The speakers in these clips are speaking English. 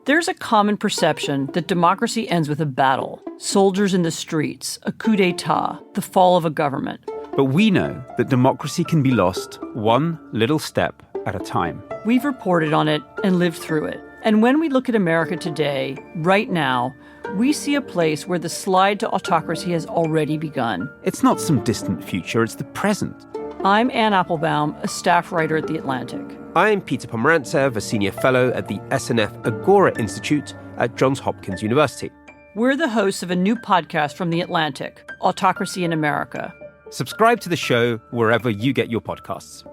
There's a common perception that democracy ends with a battle, soldiers in the streets, a coup d'etat, the fall of a government. But we know that democracy can be lost one little step at a time. We've reported on it and lived through it. And when we look at America today, right now, we see a place where the slide to autocracy has already begun. It's not some distant future, it's the present. I'm Ann Applebaum, a staff writer at The Atlantic. I'm Peter Pomerantsev, a senior fellow at the SNF Agora Institute at Johns Hopkins University. We're the hosts of a new podcast from The Atlantic, Autocracy in America. Subscribe to the show wherever you get your podcasts.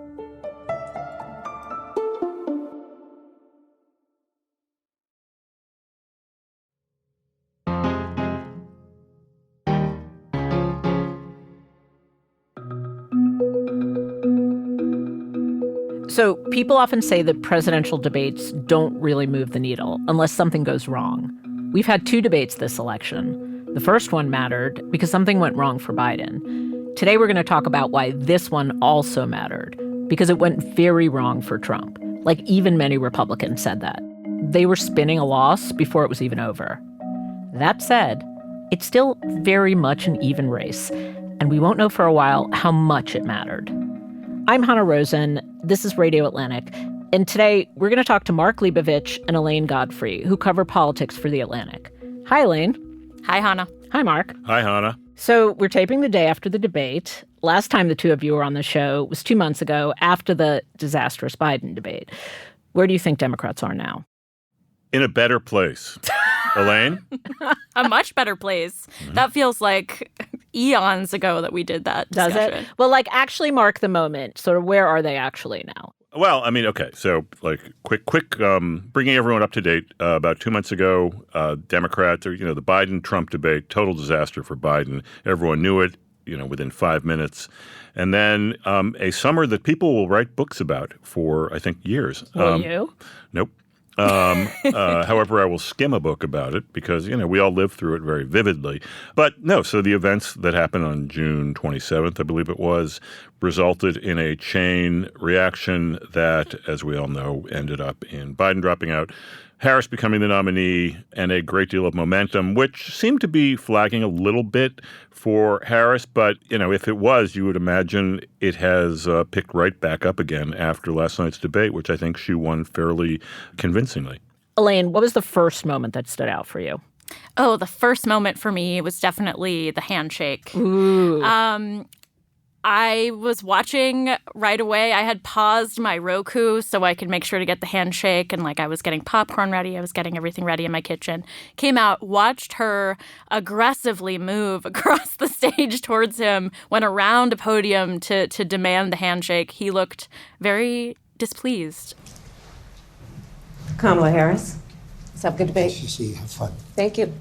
So people often say that presidential debates don't really move the needle unless something goes wrong. We've had 2 debates this election. The first one mattered because something went wrong for Biden. Today we're going to talk about why this one also mattered, because it went very wrong for Trump. Like, even many Republicans said that. They were spinning a loss before it was even over. That said, it's still very much an even race, and we won't know for a while how much it mattered. I'm Hannah Rosen. This is Radio Atlantic. And today, we're going to talk to Mark Leibovich and Elaine Godfrey, who cover politics for The Atlantic. Hi, Elaine. Hi, Hannah. Hi, Mark. Hi, Hannah. So we're taping the day after the debate. Last time the two of you were on the show was 2 months ago after the disastrous Biden debate. Where do you think Democrats are now? In a better place. Elaine? A much better place. Mm-hmm. That feels like eons ago that we did that discussion. Does it? Well, like, actually mark the moment. Sort of, where are they actually now? Well, I mean, okay. So, like, quick, bringing everyone up to date. About 2 months ago, Democrats, the Biden-Trump debate, total disaster for Biden. Everyone knew it, within 5 minutes. And then a summer that people will write books about for, I think, years. Will you? Nope. However, I will skim a book about it because, we all lived through it very vividly. But no, so the events that happened on June 27th, I believe it was, resulted in a chain reaction that, as we all know, ended up in Biden dropping out, Harris becoming the nominee, and a great deal of momentum, which seemed to be flagging a little bit for Harris. But, if it was, you would imagine it has picked right back up again after last night's debate, which I think she won fairly convincingly. Elaine, what was the first moment that stood out for you? Oh, the first moment for me was definitely the handshake. Ooh. I was watching right away. I had paused my Roku so I could make sure to get the handshake. And I was getting popcorn ready. I was getting everything ready in my kitchen. Came out, watched her aggressively move across the stage towards him, went around a podium to demand the handshake. He looked very displeased. Kamala Harris. Let's have a good debate. Nice to see you. Have fun. Thank you.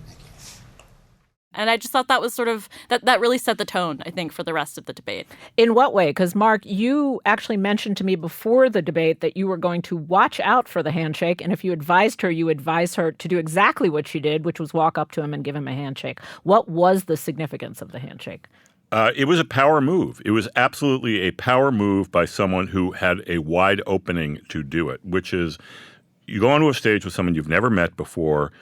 And I just thought that was sort of, that really set the tone, I think, for the rest of the debate. In what way? Because, Mark, you actually mentioned to me before the debate that you were going to watch out for the handshake. And if you advised her, you advised her to do exactly what she did, which was walk up to him and give him a handshake. What was the significance of the handshake? It was a power move. It was absolutely a power move by someone who had a wide opening to do it, which is you go onto a stage with someone you've never met before.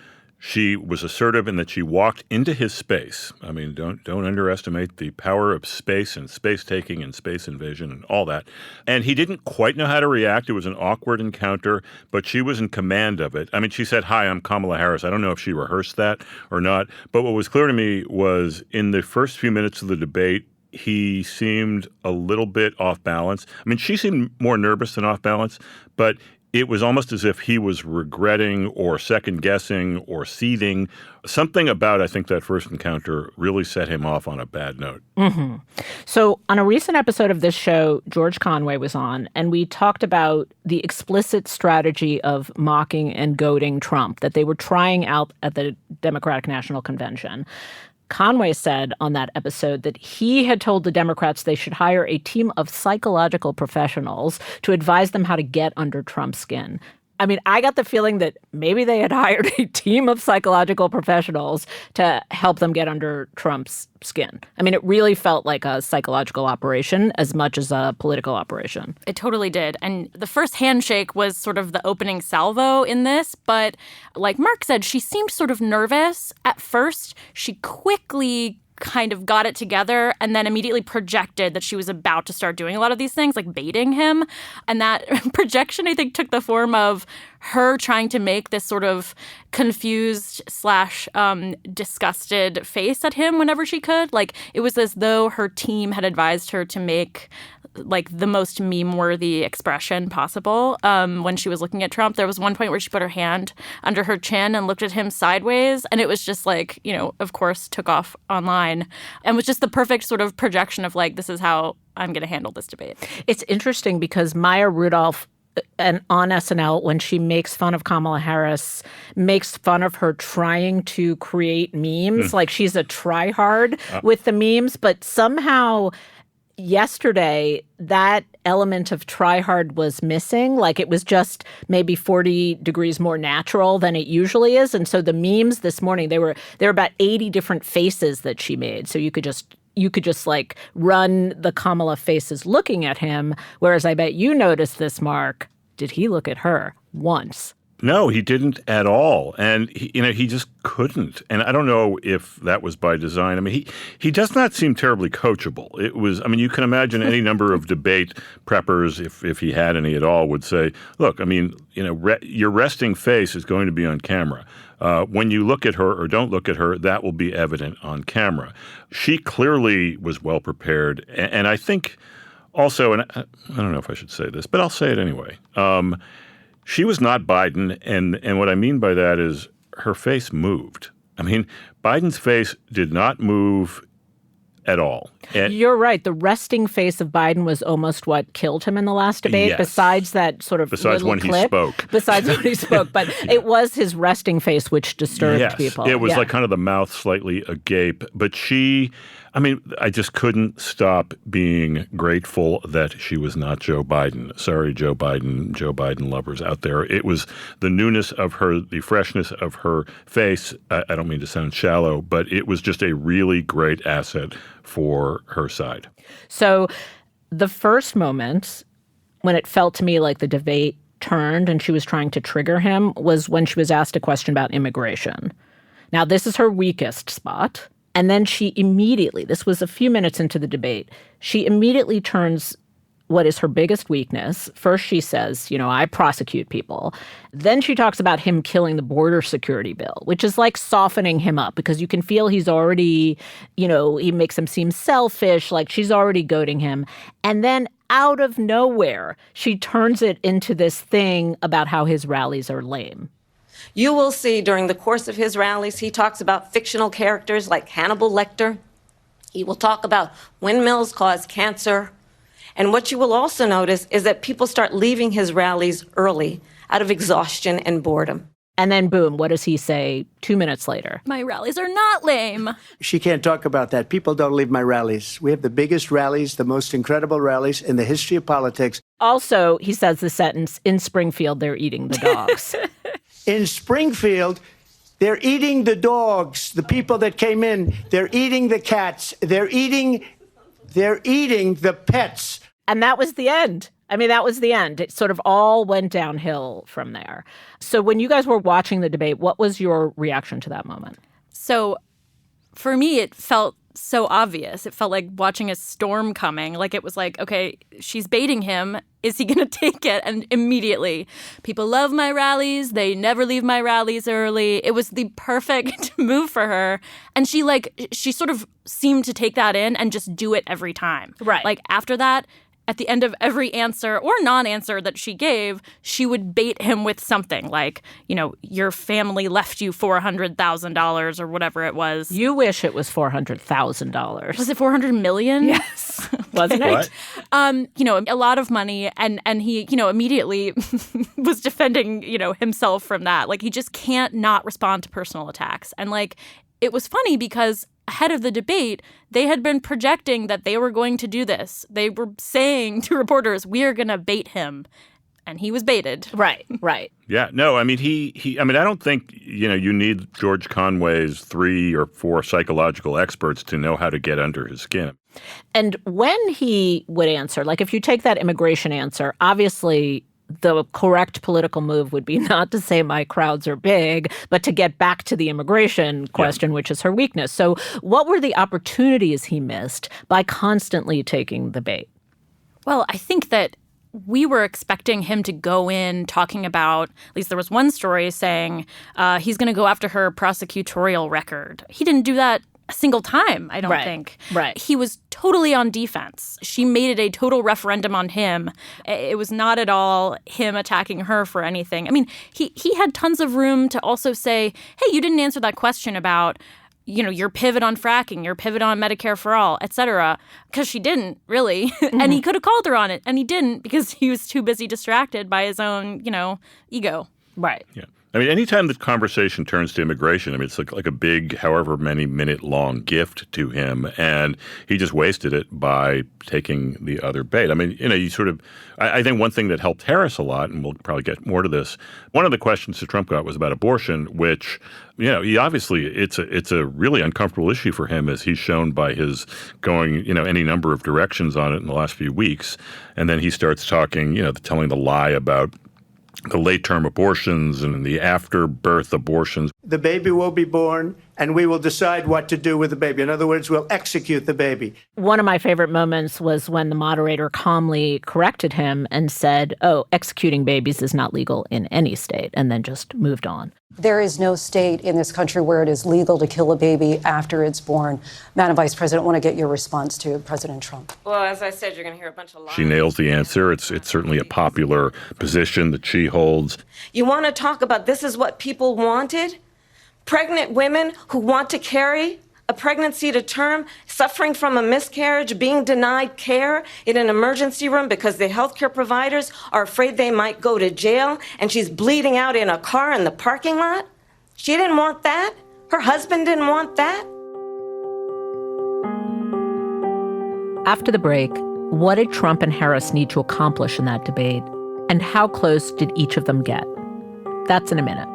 She was assertive in that she walked into his space. I mean, don't underestimate the power of space and space-taking and space invasion and all that. And he didn't quite know how to react. It was an awkward encounter, but she was in command of it. I mean, she said, "Hi, I'm Kamala Harris." I don't know if she rehearsed that or not. But what was clear to me was in the first few minutes of the debate, he seemed a little bit off balance. I mean, she seemed more nervous than off balance, but it was almost as if he was regretting or second-guessing or seething. Something about, I think, that first encounter really set him off on a bad note. Mm-hmm. So on a recent episode of this show, George Conway was on, and we talked about the explicit strategy of mocking and goading Trump that they were trying out at the Democratic National Convention. Conway said on that episode that he had told the Democrats they should hire a team of psychological professionals to advise them how to get under Trump's skin. I mean, I got the feeling that maybe they had hired a team of psychological professionals to help them get under Trump's skin. I mean, it really felt like a psychological operation as much as a political operation. It totally did. And the first handshake was sort of the opening salvo in this. But like Mark said, she seemed sort of nervous at first. She quickly kind of got it together and then immediately projected that she was about to start doing a lot of these things, like baiting him. And that projection, I think, took the form of her trying to make this sort of confused / disgusted face at him whenever she could. Like, it was as though her team had advised her to make like the most meme-worthy expression possible when she was looking at Trump. There was one point where she put her hand under her chin and looked at him sideways. And it was just like, of course, took off online and was just the perfect sort of projection of like, this is how I'm going to handle this debate. It's interesting because Maya Rudolph and on SNL, when she makes fun of Kamala Harris, makes fun of her trying to create memes. Like she's a try-hard with the memes, but somehow yesterday, that element of try hard was missing. Like it was just maybe 40 degrees more natural than it usually is. And so the memes this morning, there were about 80 different faces that she made. So you could just like run the Kamala faces looking at him. Whereas I bet you noticed this, Mark. Did he look at her once? No, he didn't at all. And he just couldn't. And I don't know if that was by design. I mean, he does not seem terribly coachable. It was, I mean, you can imagine any number of debate preppers, if he had any at all, would say, look, I mean, your resting face is going to be on camera. When you look at her or don't look at her, that will be evident on camera. She clearly was well prepared. And I think also, and I don't know if I should say this, but I'll say it anyway. She was not Biden, and what I mean by that is her face moved. I mean, Biden's face did not move at all. You're right. The resting face of Biden was almost what killed him in the last debate, yes. Besides that sort of Besides little when clip. He spoke. Besides when he spoke. But it was his resting face which disturbed people. It was like kind of the mouth slightly agape. But I just couldn't stop being grateful that she was not Joe Biden. Sorry, Joe Biden lovers out there. It was the newness of her, the freshness of her face. I don't mean to sound shallow, but it was just a really great asset for her side. So the first moment when it felt to me like the debate turned and she was trying to trigger him was when she was asked a question about immigration. Now, this is her weakest spot. And then she immediately, this was a few minutes into the debate, she immediately turns what is her biggest weakness. First, she says, I prosecute people. Then she talks about him killing the border security bill, which is like softening him up because you can feel he's already, he makes him seem selfish, like she's already goading him. And then out of nowhere, she turns it into this thing about how his rallies are lame. You will see during the course of his rallies, he talks about fictional characters like Hannibal Lecter. He will talk about windmills cause cancer. And what you will also notice is that people start leaving his rallies early out of exhaustion and boredom. And then, boom, what does he say 2 minutes later? My rallies are not lame. She can't talk about that. People don't leave my rallies. We have the biggest rallies, the most incredible rallies in the history of politics. Also, he says the sentence, in Springfield, they're eating the dogs. In Springfield, they're eating the dogs, the people that came in. They're eating the cats. They're eating the pets. And that was the end. I mean, that was the end. It sort of all went downhill from there. So when you guys were watching the debate, what was your reaction to that moment? So for me, it felt so obvious. It felt like watching a storm coming. Like it was like, okay, she's baiting him. Is he going to take it? And immediately, people love my rallies. They never leave my rallies early. It was the perfect move for her. And she sort of seemed to take that in and just do it every time. Right. Like after that, at the end of every answer or non-answer that she gave, she would bait him with something like, your family left you $400,000 or whatever it was. You wish it was $400,000. Was it $400 million? Yes. Wasn't it? What? A lot of money. And he, immediately was defending, himself from that. Like, he just can't not respond to personal attacks. And it was funny because ahead of the debate, they had been projecting that they were going to do this. They were saying to reporters, we are going to bait him. and he was baited. Right. Yeah, no, I mean, I don't think, you need George Conway's 3 or 4 psychological experts to know how to get under his skin. And when he would answer, like if you take that immigration answer, obviously the correct political move would be not to say my crowds are big, but to get back to the immigration question, which is her weakness. So what were the opportunities he missed by constantly taking the bait? Well, I think that we were expecting him to go in talking about, at least there was one story saying he's going to go after her prosecutorial record. He didn't do that a single time, I don't think. Right. He was totally on defense. She made it a total referendum on him. It was not at all him attacking her for anything. I mean, he had tons of room to also say, hey, you didn't answer that question about your pivot on fracking, your pivot on Medicare for all, et cetera, because she didn't really. And he could have called her on it, and he didn't because he was too busy distracted by his own, ego. Right. Yeah. I mean, anytime the conversation turns to immigration, I mean, it's like a big, however many minute long gift to him. And he just wasted it by taking the other bait. I mean, I think one thing that helped Harris a lot, and we'll probably get more to this, one of the questions that Trump got was about abortion, which, he obviously, it's a really uncomfortable issue for him, as he's shown by his going, any number of directions on it in the last few weeks. And then he starts talking, telling the lie about the late-term abortions and the after-birth abortions. The baby will be born, and we will decide what to do with the baby. In other words, we'll execute the baby. One of my favorite moments was when the moderator calmly corrected him and said, executing babies is not legal in any state, and then just moved on. There is no state in this country where it is legal to kill a baby after it's born. Madam Vice President, I want to get your response to President Trump. Well, as I said, you're going to hear a bunch of lies. She nails the answer. It's certainly a popular position that she holds. You want to talk about this is what people wanted? Pregnant women who want to carry a pregnancy to term, suffering from a miscarriage, being denied care in an emergency room because the healthcare providers are afraid they might go to jail, and she's bleeding out in a car in the parking lot? She didn't want that. Her husband didn't want that. After the break, what did Trump and Harris need to accomplish in that debate? And how close did each of them get? That's in a minute.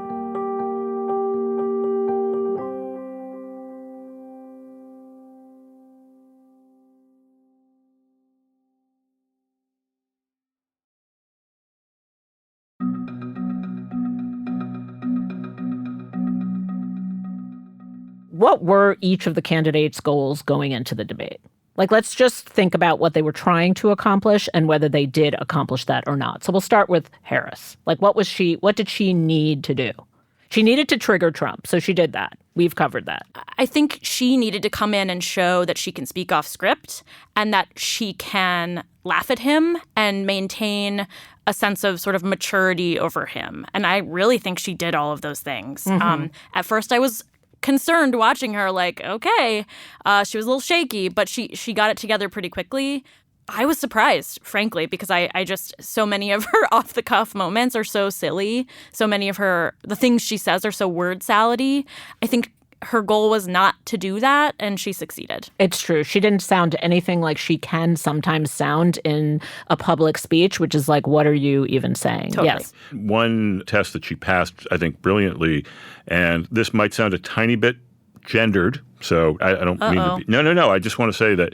What were each of the candidates' goals going into the debate? Let's just think about what they were trying to accomplish and whether they did accomplish that or not. So we'll start with Harris. What did she need to do? She needed to trigger Trump, so she did that. We've covered that. I think she needed to come in and show that she can speak off script and that she can laugh at him and maintain a sense of sort of maturity over him. And I really think she did all of those things. At first, I was concerned watching her, okay, she was a little shaky, but she got it together pretty quickly. I was surprised, frankly, because I just, so many of her off-the-cuff moments are so silly. So many of the things she says are so word salady. I think her goal was not to do that, and she succeeded. It's true. She didn't sound anything like she can sometimes sound in a public speech, which is what are you even saying? Totally. Yes. One test that she passed, I think, brilliantly, and this might sound a tiny bit gendered, so I don't mean to be. No. I just want to say that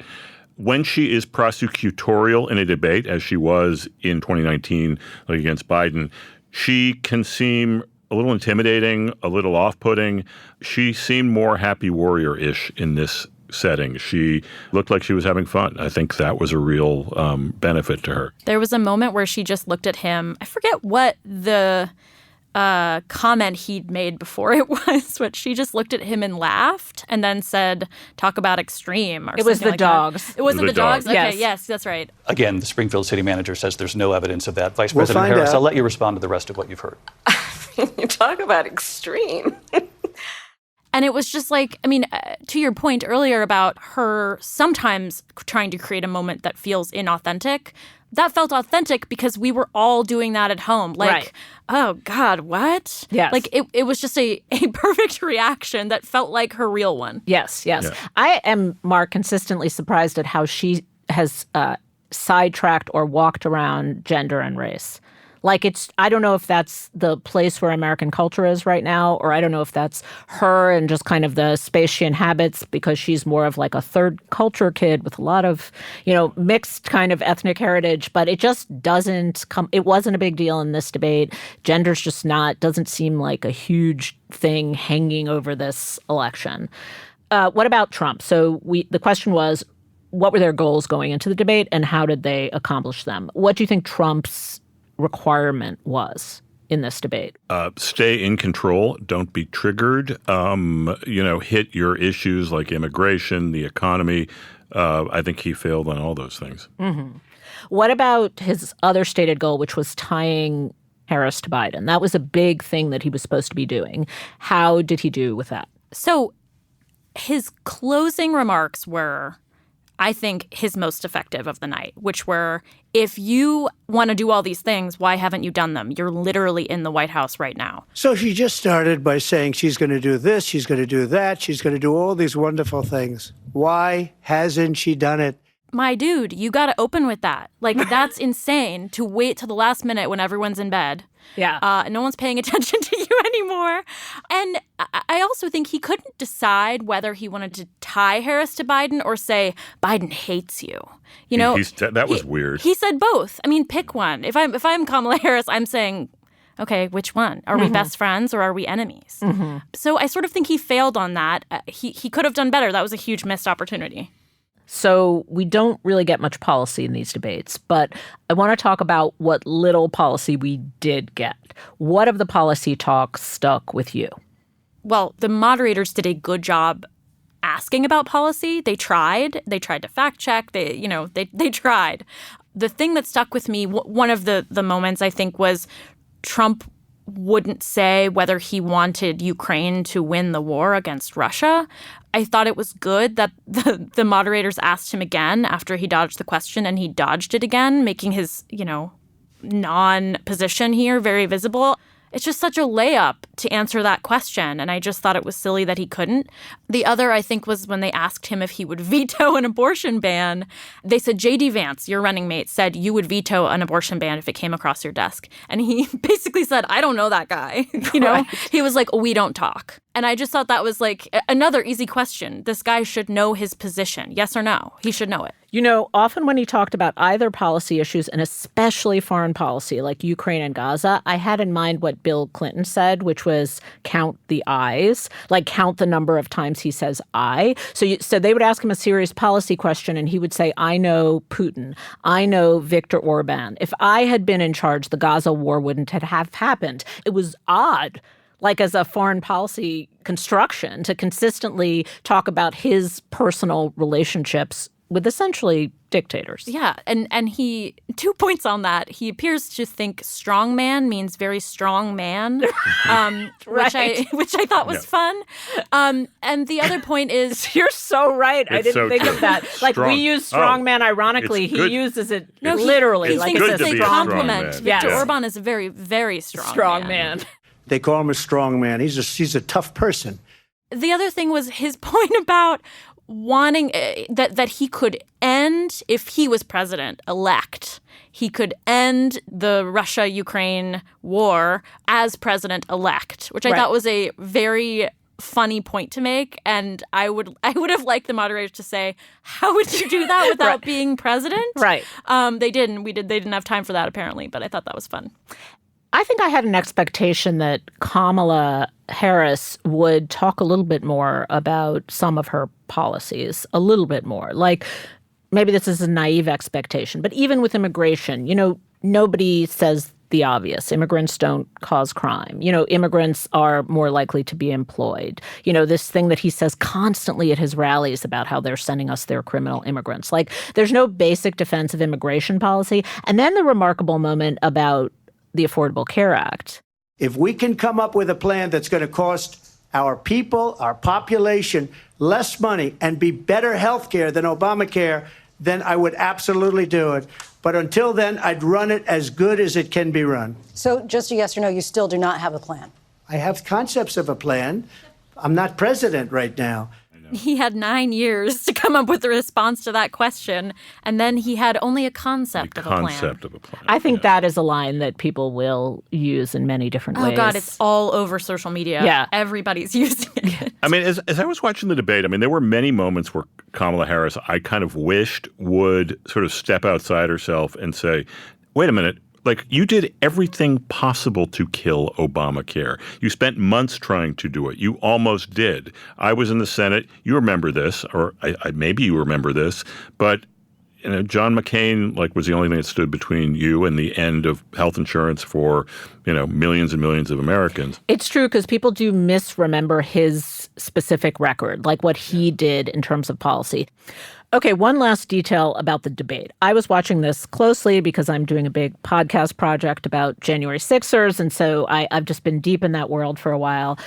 when she is prosecutorial in a debate, as she was in 2019 against Biden, she can seem a little intimidating, a little off-putting. She seemed more happy warrior-ish in this setting. She looked like she was having fun. I think that was a real benefit to her. There was a moment where she just looked at him. I forget what the comment he'd made before it was, but she just looked at him and laughed and then said, talk about extreme or something. It was the like dogs. That. It was the dogs? Okay, yes, that's right. Again, the Springfield city manager says there's no evidence of that. Vice We'll President find Harris, out. I'll let you respond to the rest of what you've heard. You talk about extreme. And it was just to your point earlier about her sometimes trying to create a moment that feels inauthentic, that felt authentic because we were all doing that at home. Right. Oh, God, what? Yes. It was just a perfect reaction that felt like her real one. Yes. Yeah. I am, Mark, consistently surprised at how she has sidetracked or walked around gender and race. Like, I don't know if that's the place where American culture is right now, or I don't know if that's her and just kind of the space she inhabits, because she's more of like a third culture kid with a lot of, mixed kind of ethnic heritage. But it just it wasn't a big deal in this debate. Gender's just doesn't seem like a huge thing hanging over this election. What about Trump? So the question was, what were their goals going into the debate and how did they accomplish them? What do you think Trump's requirement was in this debate? Stay in control. Don't be triggered. Hit your issues like immigration, the economy. I think he failed on all those things. Mm-hmm. What about his other stated goal, which was tying Harris to Biden? That was a big thing that he was supposed to be doing. How did he do with that? So his closing remarks were, I think, his most effective of the night, which were, if you want to do all these things, why haven't you done them? You're literally in the White House right now. So she just started by saying she's going to do this, she's going to do that, she's going to do all these wonderful things. Why hasn't she done it? My dude, you got to open with that. Like, that's insane to wait till the last minute when everyone's in bed. Yeah. No one's paying attention to you anymore. And I also think he couldn't decide whether he wanted to tie Harris to Biden or say, Biden hates you. That was weird. He said both. I mean, pick one. If I'm Kamala Harris, I'm saying, okay, which one? Are we best friends or are we enemies? Mm-hmm. So I sort of think he failed on that. He could have done better. That was a huge missed opportunity. So we don't really get much policy in these debates, but I want to talk about what little policy we did get. What of the policy talk stuck with you? Well, the moderators did a good job asking about policy. They tried to fact check. They tried. The thing that stuck with me, one of the moments I think, was Trump wouldn't say whether he wanted Ukraine to win the war against Russia. I thought it was good that the moderators asked him again after he dodged the question, and he dodged it again, making his, non-position here very visible. It's just such a layup to answer that question, and I just thought it was silly that he couldn't. The other, I think, was when they asked him if he would veto an abortion ban. They said, J.D. Vance, your running mate, said you would veto an abortion ban if it came across your desk. And he basically said, I don't know that guy. Right. He was like, we don't talk. And I just thought that was like another easy question. This guy should know his position. Yes or no? He should know it. Often when he talked about either policy issues, and especially foreign policy like Ukraine and Gaza, I had in mind what Bill Clinton said, which was count the I's, like count the number of times he says I. So they would ask him a serious policy question and he would say, I know Putin. I know Viktor Orban. If I had been in charge, the Gaza war wouldn't have happened. It was odd, like as a foreign policy construction, to consistently talk about his personal relationships with essentially dictators. Yeah, and he, 2 points on that. He appears to think strong man means very strong man, right. which I thought was fun. And the other point is... You're so right. I didn't think of that. Like, we use strong man ironically. He uses it literally. He thinks it's a compliment. Viktor Orban is a very, very strong man. They call him a strong man. He's a tough person. The other thing was his point about wanting that he could end, if he was president-elect, he could end the Russia-Ukraine war as president-elect, which I thought was a very funny point to make. And I would have liked the moderators to say, how would you do that without being president? Right. They didn't. They didn't have time for that, apparently, but I thought that was fun. I think I had an expectation that Kamala Harris would talk a little bit more about some of her policies, a little bit more. Like, maybe this is a naive expectation, but even with immigration, nobody says the obvious. Immigrants don't cause crime. Immigrants are more likely to be employed. This thing that he says constantly at his rallies about how they're sending us their criminal immigrants. Like, there's no basic defense of immigration policy. And then the remarkable moment about the Affordable Care Act. If we can come up with a plan that's going to cost our people, our population, less money and be better health care than Obamacare, then I would absolutely do it. But until then, I'd run it as good as it can be run. So just a yes or no, you still do not have a plan? I have concepts of a plan. I'm not president right now. He had 9 years to come up with a response to that question, and then he had only a concept of a plan. I think that is a line that people will use in many different ways. Oh, God, it's all over social media. Yeah. Everybody's using it. I mean, as I was watching the debate, I mean, there were many moments where Kamala Harris, I kind of wished would sort of step outside herself and say, wait a minute, like you did everything possible to kill Obamacare. You spent months trying to do it. You almost did. I was in the Senate. You remember this, or maybe you remember this, but John McCain was the only thing that stood between you and the end of health insurance for millions and millions of Americans. It's true because people do misremember his specific record, like what he did in terms of policy. Okay, one last detail about the debate. I was watching this closely because I'm doing a big podcast project about January 6ers, and so I've just been deep in that world for a while.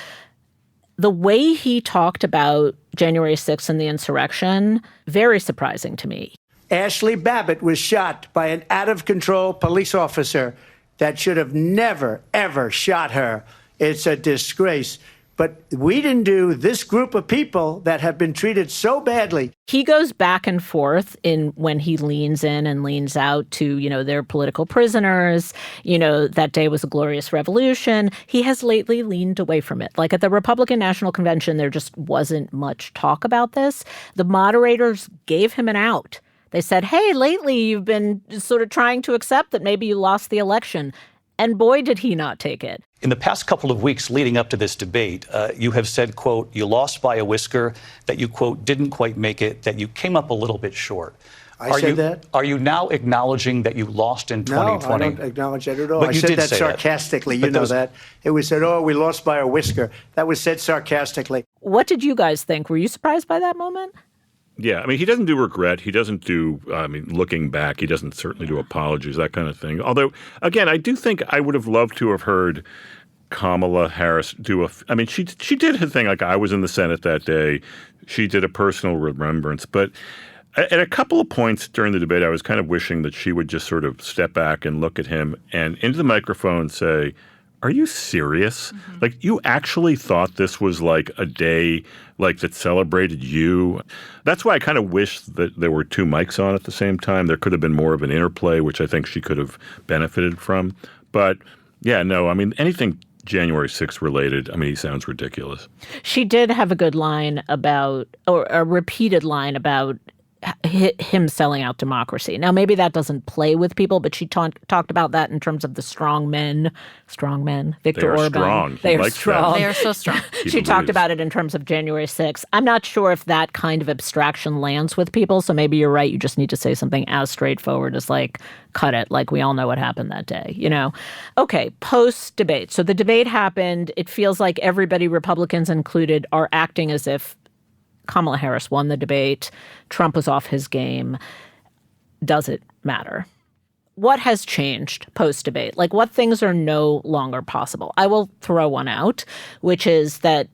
The way he talked about January 6th and the insurrection, very surprising to me. Ashley Babbitt was shot by an out-of-control police officer that should have never, ever shot her. It's a disgrace. But we didn't do this group of people that have been treated so badly. He goes back and forth in when he leans in and leans out to, they're political prisoners. That day was a glorious revolution. He has lately leaned away from it. Like at the Republican National Convention, there just wasn't much talk about this. The moderators gave him an out. They said, hey, lately you've been sort of trying to accept that maybe you lost the election. And boy, did he not take it. In the past couple of weeks leading up to this debate, you have said, quote, you lost by a whisker, that you, quote, didn't quite make it, that you came up a little bit short. I said that? Are you now acknowledging that you lost in 2020? No, I don't acknowledge that at all. But I you said did that say sarcastically. That. You know that. It was said, we lost by a whisker. That was said sarcastically. What did you guys think? Were you surprised by that moment? Yeah, I mean, he doesn't do regret. He doesn't do, looking back, he doesn't certainly do apologies, that kind of thing. Although, again, I do think I would have loved to have heard Kamala Harris do she did her thing, like I was in the Senate that day. She did a personal remembrance. But at a couple of points during the debate, I was kind of wishing that she would just sort of step back and look at him and into the microphone say, are you serious? Mm-hmm. Like, you actually thought this was like a day that celebrated you? That's why I kind of wish that there were two mics on at the same time. There could have been more of an interplay, which I think she could have benefited from. But yeah, no, anything January 6th related, he sounds ridiculous. She did have a good line about, or a repeated line about him selling out democracy. Now, maybe that doesn't play with people, but she talked about that in terms of the strong men, Viktor Orban. Strong. They are strong. They are so strong. She talked about it in terms of January 6th. I'm not sure if that kind of abstraction lands with people, so maybe you're right. You just need to say something as straightforward as cut it, we all know what happened that day, Okay, post-debate. So the debate happened. It feels like everybody, Republicans included, are acting as if Kamala Harris won the debate. Trump was off his game. Does it matter? What has changed post-debate? What things are no longer possible? I will throw one out, which is that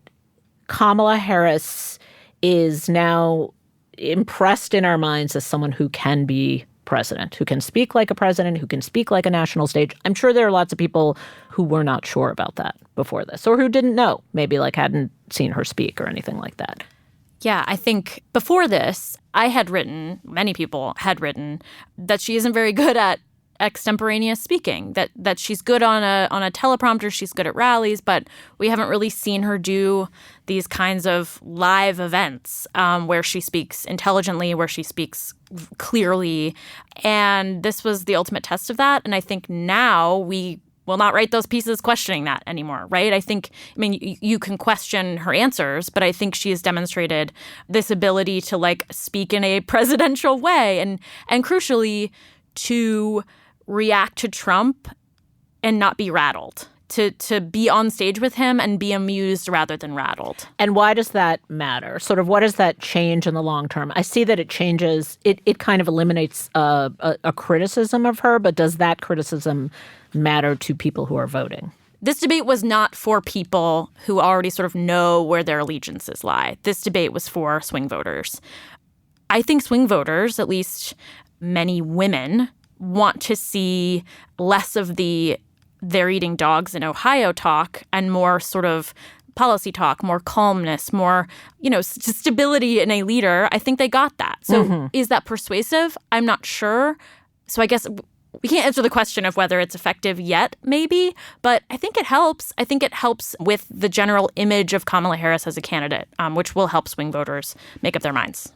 Kamala Harris is now impressed in our minds as someone who can be president, who can speak like a president, who can speak like a national stage. I'm sure there are lots of people who were not sure about that before this, or who didn't know, maybe hadn't seen her speak or anything like that. Yeah, I think before this, many people had written that she isn't very good at extemporaneous speaking, that she's good on a teleprompter, she's good at rallies, but we haven't really seen her do these kinds of live events where she speaks intelligently, where she speaks clearly. And this was the ultimate test of that. And I think now we will not write those pieces questioning that anymore, right? I think, you can question her answers, but I think she has demonstrated this ability to speak in a presidential way and crucially to react to Trump and not be rattled, to be on stage with him and be amused rather than rattled. And why does that matter? Sort of what does that change in the long term? I see that it changes, it kind of eliminates a criticism of her, but does that criticism matter to people who are voting? This debate was not for people who already sort of know where their allegiances lie. This debate was for swing voters. I think swing voters, at least many women, want to see less of the they're eating dogs in Ohio talk and more sort of policy talk, more calmness, more, stability in a leader. I think they got that. So is that persuasive? I'm not sure. So I guess we can't answer the question of whether it's effective yet, maybe, but I think it helps. I think it helps with the general image of Kamala Harris as a candidate, which will help swing voters make up their minds.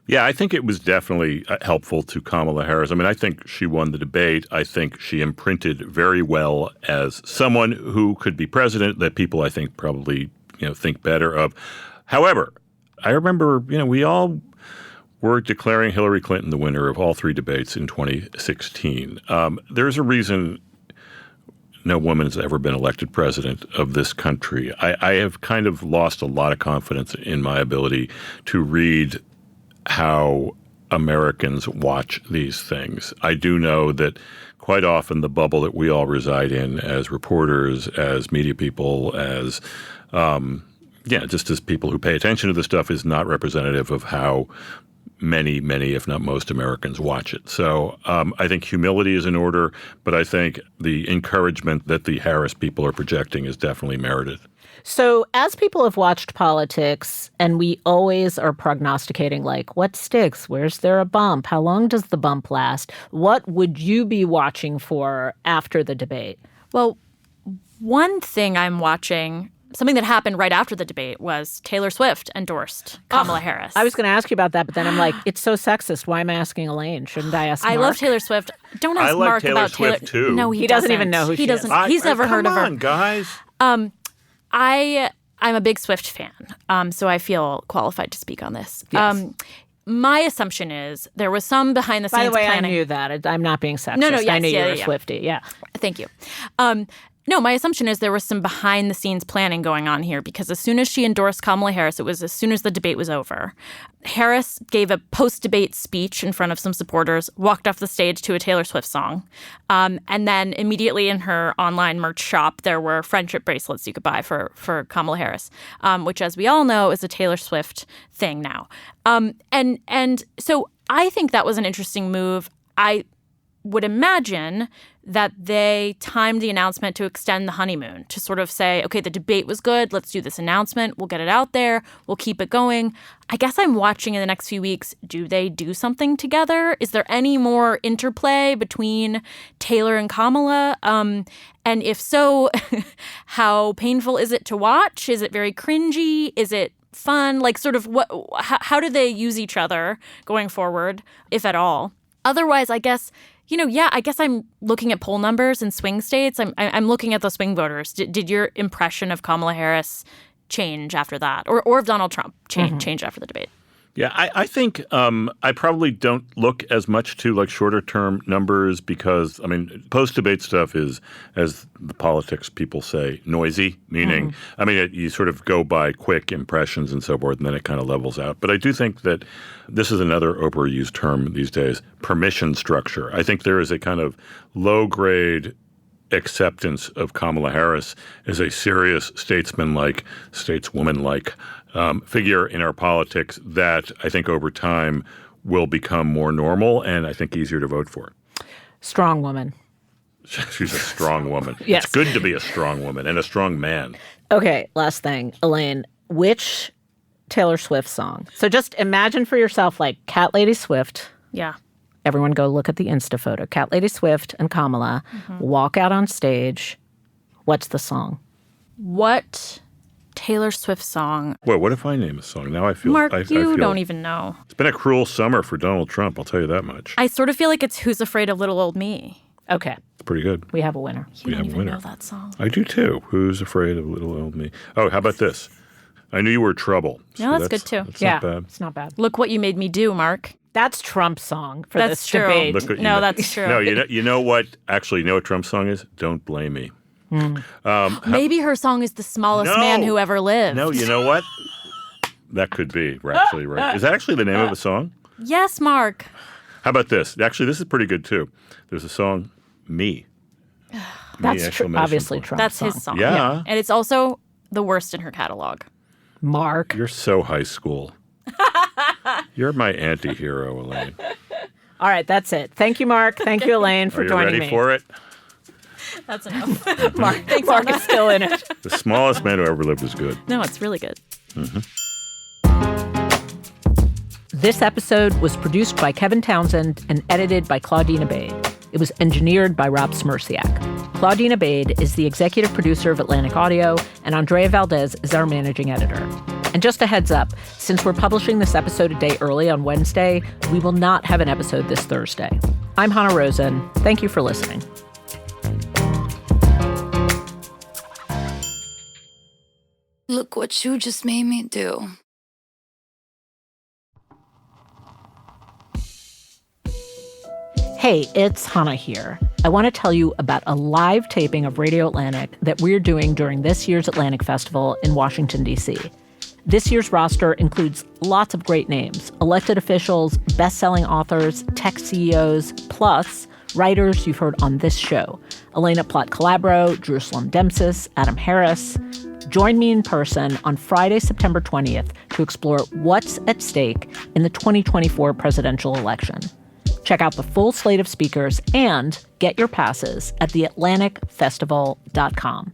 Yeah, I think it was definitely helpful to Kamala Harris. I mean, I think she won the debate. I think she imprinted very well as someone who could be president that people, I think, probably, think better of. However, I remember, we all were declaring Hillary Clinton the winner of all three debates in 2016. There's a reason no woman has ever been elected president of this country. I have kind of lost a lot of confidence in my ability to read how Americans watch these things. I do know that quite often the bubble that we all reside in as reporters, as media people, as just as people who pay attention to this stuff is not representative of how many, if not most Americans watch it. So I think humility is in order, but I think the encouragement that the Harris people are projecting is definitely merited. So as people have watched politics, and we always are prognosticating, like, what sticks? Where's there a bump? How long does the bump last? What would you be watching for after the debate? Well, one thing I'm watching, something that happened right after the debate, was Taylor Swift endorsed Kamala Harris. I was going to ask you about that, but then I'm like, it's so sexist. Why am I asking Elaine? Shouldn't I ask Mark? I love Taylor Swift. Don't ask Mark Taylor about Swift Taylor. too. No, he doesn't even know who she is. He's never heard of her. Come on, guys. I'm a big Swift fan, so I feel qualified to speak on this. Yes. My assumption is there was some behind-the-scenes planning. By the way, planning. I knew that. I'm not being sexist. No, yes, I knew you were a yeah. Swiftie. Yeah. Thank you. No, my assumption is there was some behind-the-scenes planning going on here because as soon as she endorsed Kamala Harris, it was as soon as the debate was over. Harris gave a post-debate speech in front of some supporters, walked off the stage to a Taylor Swift song, and then immediately in her online merch shop, there were friendship bracelets you could buy for Kamala Harris, which, as we all know, is a Taylor Swift thing now. And so I think that was an interesting move. I would imagine that they timed the announcement to extend the honeymoon, to sort of say, okay, the debate was good. Let's do this announcement. We'll get it out there. We'll keep it going. I guess I'm watching in the next few weeks. Do they do something together? Is there any more interplay between Taylor and Kamala? And if so, how painful is it to watch? Is it very cringy? Is it fun? Like, sort of how do they use each other going forward, if at all? Otherwise, I guess, I guess I'm looking at poll numbers in swing states. I'm looking at the swing voters. Did your impression of Kamala Harris change after that? Or of Donald Trump change after the debate? Yeah, I think I probably don't look as much to like shorter term numbers because, post-debate stuff is, as the politics people say, noisy, meaning, you sort of go by quick impressions and so forth, and then it kind of levels out. But I do think that this is another overused term these days, permission structure. I think there is a kind of low-grade acceptance of Kamala Harris as a serious stateswoman-like figure in our politics that I think over time will become more normal and I think easier to vote for. Strong woman. She's a strong woman. Yes. It's good to be a strong woman and a strong man. Okay, last thing. Elaine, which Taylor Swift song? So just imagine for yourself like Cat Lady Swift. Yeah. Everyone go look at the Insta photo. Cat Lady Swift and Kamala walk out on stage. What's the song? What Taylor Swift song? Well, what if I name a song? Now I feel... Mark, I you feel, don't even know. It's been a cruel summer for Donald Trump, I'll tell you that much. I sort of feel like it's Who's Afraid of Little Old Me. Okay. It's pretty good. We have a winner. You don't even know that song. I do too. Who's Afraid of Little Old Me? Oh, how about this? I Knew You Were Trouble. No, that's good too. That's not bad. It's not bad. Look What You Made Me Do, Mark. That's Trump's song for That's this true. debate. That's true. No, you know what? Actually, you know what Trump's song is? Don't Blame Me. Maybe her song is The Smallest Man Who Ever Lived. No, you know what? That could be actually right. Is that actually the name of a song? Yes, Mark. How about this? Actually, this is pretty good too. There's a song, Me. That's obviously Trump's That's his song. Yeah. And it's also the worst in her catalog. Mark. You're so high school. You're my anti-hero, Elaine. All right, that's it. Thank you, Mark. Thank you, Elaine, for joining me. Are you ready for it? That's enough. Mark, thanks, Mark Anna. is still in it. The smallest man who ever lived is good. No, it's really good. This episode was produced by Kevin Townsend and edited by Claudine Abade. It was engineered by Rob Smirsiak. Claudine Abade is the executive producer of Atlantic Audio, and Andrea Valdez is our managing editor. And just a heads up, since we're publishing this episode a day early on Wednesday, we will not have an episode this Thursday. I'm Hannah Rosen. Thank you for listening. Look what you just made me do. Hey, it's Hannah here. I want to tell you about a live taping of Radio Atlantic that we're doing during this year's Atlantic Festival in Washington, D.C. This year's roster includes lots of great names, elected officials, best-selling authors, tech CEOs, plus writers you've heard on this show. Elena Platt-Calabro, Jerusalem Demsis, Adam Harris. Join me in person on Friday, September 20th to explore what's at stake in the 2024 presidential election. Check out the full slate of speakers and get your passes at theatlanticfestival.com.